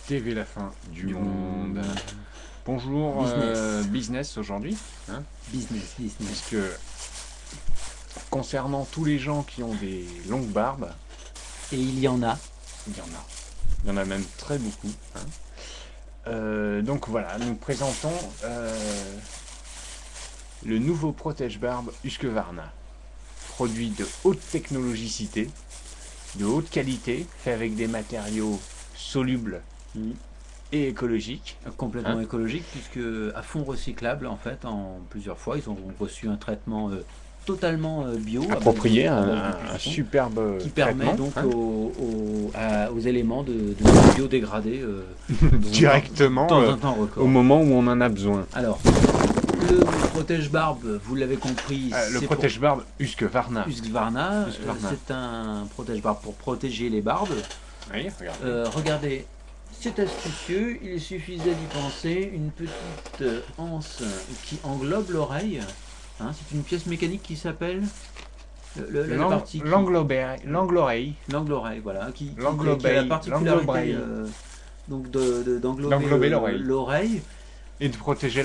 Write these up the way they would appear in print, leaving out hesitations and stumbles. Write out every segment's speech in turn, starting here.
TV la fin du monde. Bonjour business aujourd'hui, hein, Business. puisque concernant tous les gens qui ont des longues barbes, Et il y en a. il y en a. Il y en a même très beaucoup, hein. Donc voilà, nous présentons le nouveau protège-barbe Husqvarna. Produit de haute technologicité, de haute qualité, fait avec des matériaux solubles et écologiques. Complètement Hein. écologique, puisque à fond recyclable, en fait, en plusieurs fois. Ils ont reçu un traitement totalement bio. Approprié, à base de un pucerons, superbe qui permet traitement, donc hein. aux éléments de biodégrader Directement dans un temps record. au moment où on en a besoin. Alors, le protège-barbe, vous l'avez compris, Le c'est protège-barbe Husqvarna. pour Husqvarna. Husqvarna. C'est un protège-barbe pour protéger les barbes. Oui, regardez. Regardez, c'est astucieux, il suffisait d'y penser, une petite anse qui englobe l'oreille. Hein, c'est une pièce mécanique qui s'appelle la partie L'angle-oreille. l'angle-oreille, voilà, qui a la L'angle-oreille. particularité donc d'englober l'oreille. Et de protéger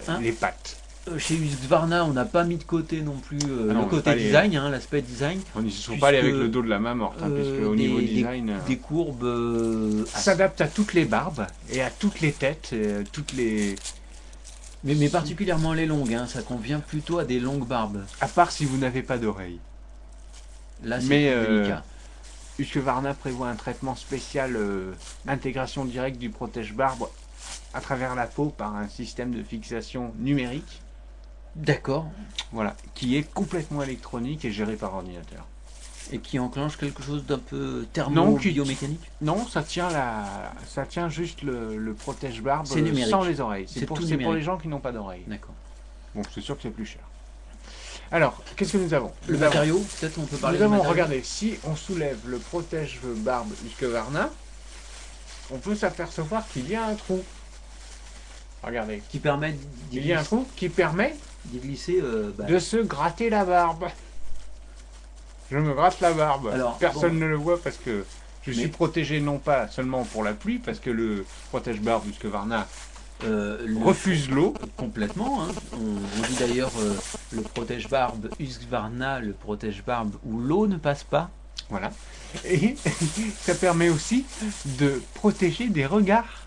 Hein. les pattes. Chez Husqvarna, on n'a pas mis de côté non plus non, le côté design, hein, l'aspect design. On n'y sont pas allés avec le dos de la main morte, hein, puisque au niveau design, des courbes s'adapte à toutes les barbes et à toutes les têtes, toutes les. mais particulièrement les longues, hein, ça convient plutôt à des longues barbes. À part si vous n'avez pas d'oreille. Là, c'est Mais plus délicat. Husqvarna prévoit un traitement spécial, intégration directe du protège-barbe à travers la peau par un système de fixation numérique. D'accord. Voilà, qui est complètement électronique et géré par ordinateur. Et qui enclenche quelque chose d'un peu Non, thermo-biomécanique. Non, ça tient juste le protège-barbe C'est numérique. sans les oreilles. C'est tout pour numérique. les gens qui n'ont pas d'oreilles. D'accord. Bon, c'est sûr que c'est plus cher. Alors, qu'est-ce que nous avons? Le matériau, peut-être on peut parler Nous du avons, matériau. regardez, si on soulève le protège-barbe Husqvarna, on peut s'apercevoir qu'il y a un trou. Regardez, Qui permet il y a un trou qui permet d'y glisser. de se gratter la barbe. Je me gratte la barbe. Alors, personne bon. ne le voit parce que je suis protégé non pas seulement pour la pluie, parce que le protège-barbe Husqvarna refuse l'eau. Complètement. Hein. On dit d'ailleurs le protège-barbe Husqvarna, le protège-barbe où l'eau ne passe pas. Voilà. Et ça permet aussi de protéger des regards.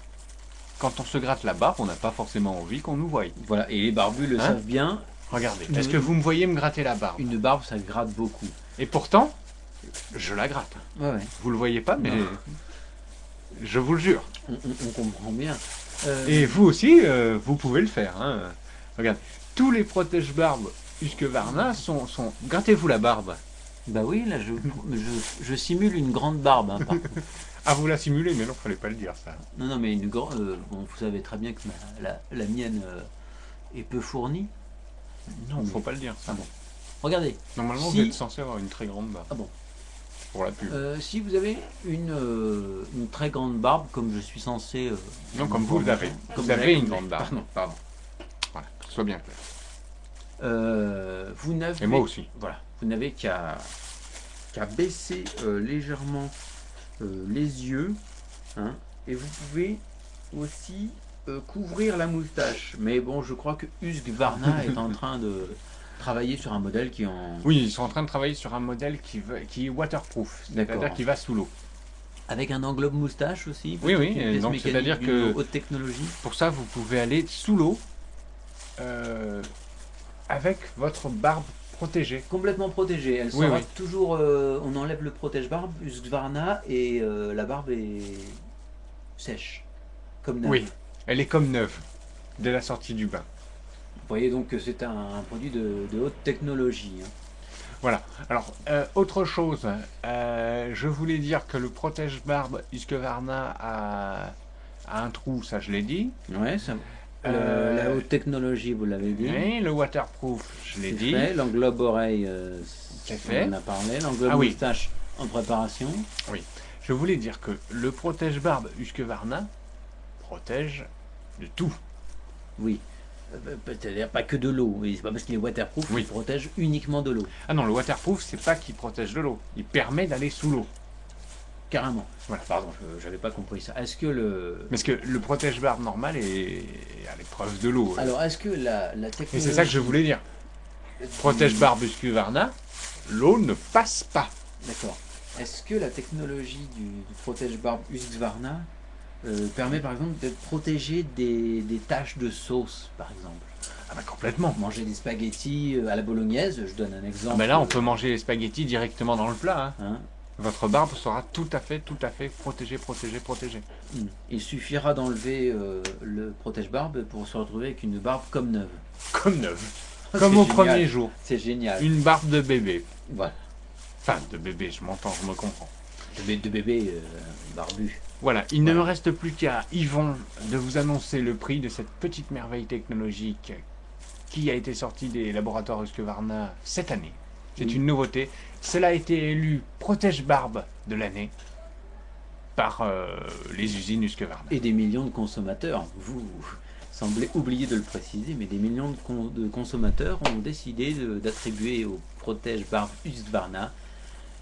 Quand on se gratte la barbe, on n'a pas forcément envie qu'on nous voie. Voilà, et les barbus le savent bien. Regardez, est-ce que vous me voyez me gratter la barbe? Une barbe, ça gratte beaucoup. Et pourtant, je la gratte. Ouais. Vous le voyez pas, mais Non. je vous le jure. On comprend bien. Et vous aussi, vous pouvez le faire. Hein. Regarde, tous les protège-barbes Husqvarna sont... Grattez-vous la barbe. Bah oui, là je simule une grande barbe. Hein, par contre. Ah, vous la simulez, mais non, fallait pas le dire ça. Non, mais une grande. Bon, vous savez très bien que la mienne est peu fournie. Non, faut pas le dire ça. Ah bon. Regardez. Normalement, si... vous êtes censé avoir une très grande barbe. Ah bon. Pour la pub. Si vous avez une très grande barbe, comme je suis censé. Non, comme vous avez. Vous avez une grande barbe. Pardon. Voilà, que ce soit bien clair. Vous n'avez. Et moi aussi. Voilà. Vous n'avez qu'à baisser légèrement les yeux, hein, et vous pouvez aussi couvrir la moustache. Mais bon, je crois que Husqvarna est en train de travailler sur un modèle qui en... Oui, ils sont en train de travailler sur un modèle qui est waterproof, c'est-à-dire qui va sous l'eau. Avec un englobe moustache aussi. Oui, donc c'est-à-dire que haute technologie. Pour ça, vous pouvez aller sous l'eau avec votre barbe protégée. Complètement protégée. Elle sera toujours... on enlève le protège-barbe, Husqvarna, et la barbe est sèche. Comme neuve. Oui, elle est comme neuve, dès la sortie du bain. Vous voyez donc que c'est un produit de haute technologie. Hein. Voilà. Alors, autre chose, je voulais dire que le protège-barbe Husqvarna a un trou, ça je l'ai dit. Ouais, ça... la haute technologie, vous l'avez dit. Oui, le waterproof, je l'ai dit. L'englobe oreille, c'est fait. On en a parlé. L'englobe moustache en préparation. Oui. Je voulais dire que le protège-barbe Husqvarna protège de tout. Oui. C'est-à-dire pas que de l'eau. C'est pas parce qu'il est waterproof qu'il protège uniquement de l'eau. Ah non, le waterproof, c'est pas qu'il protège de l'eau. Il permet d'aller sous l'eau. carrément. Voilà. Pardon, j'avais pas compris ça. Est-ce que le... Parce que le protège-barbe normal est à l'épreuve de l'eau. Alors, est-ce que la Et technologie... c'est ça que je voulais dire. Protège-barbe Husqvarna, l'eau ne passe pas. D'accord. Est-ce que la technologie du protège-barbe Husqvarna permet par exemple de protéger des taches de sauce, par exemple? Ah bah complètement. Manger des spaghettis à la bolognaise, je donne un Ah exemple. bah là, on peut manger les spaghettis directement dans le plat. Hein. Hein. Votre barbe sera tout à fait protégée. Il suffira d'enlever le protège-barbe pour se retrouver avec une barbe comme neuve. Comme neuve. C'est Comme au génial. premier jour. C'est génial. Une barbe de bébé. Voilà. Enfin, de bébé, je m'entends, je me comprends. De bébé barbu. Voilà, il ne Voilà. me reste plus qu'à Yvon de vous annoncer le prix de cette petite merveille technologique qui a été sortie des laboratoires Husqvarna cette année. C'est Oui. une nouveauté. Cela a été élu protège-barbe de l'année par les usines Husqvarna. Et des millions de consommateurs. Vous semblez oublier de le préciser, mais des millions de consommateurs ont décidé d'attribuer au protège-barbe Husqvarna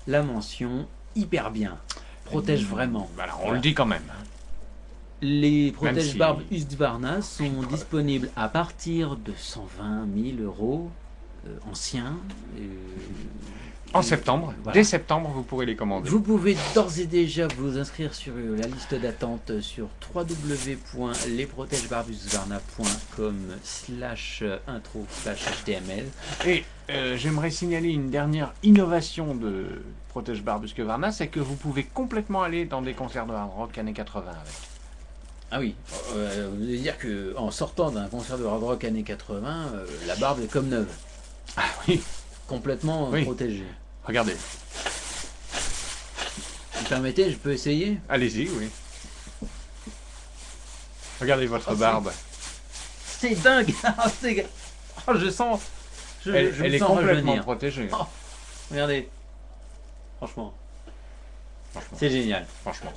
la mention hyper bien. Protège vraiment. Voilà, on Voilà. le dit quand même. Hein. Les protège-barbes si- Husqvarna sont disponibles à partir de 120 000 euros anciens. En septembre, Voilà. dès septembre, vous pourrez les commander. Vous pouvez d'ores et déjà vous inscrire sur la liste d'attente sur www.lesprotegebarbusqvarna.com/intro/html. Et j'aimerais signaler une dernière innovation de protège-barbe Husqvarna, c'est que vous pouvez complètement aller dans des concerts de hard rock années 80 avec. Ah oui, vous voulez dire qu'en sortant d'un concert de hard rock années 80, la barbe est comme neuve, Ah oui, complètement Oui. protégée. regardez. Vous me permettez, je peux essayer? Allez-y, oui. Regardez votre Oh, barbe. C'est dingue. Oh, je sens... Je Elle me est sens complètement rajeunir. protégée. Oh. Regardez. Franchement, Franchement, c'est génial. franchement.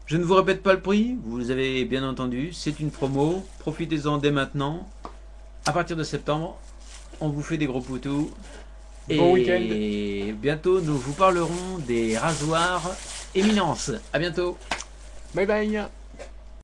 Je ne vous répète pas le prix, vous avez bien entendu, c'est une promo, profitez-en dès maintenant. À partir de septembre, on vous fait des gros poutous. Bon week-end. Et bientôt, nous vous parlerons des rasoirs Éminence. À bientôt. Bye bye.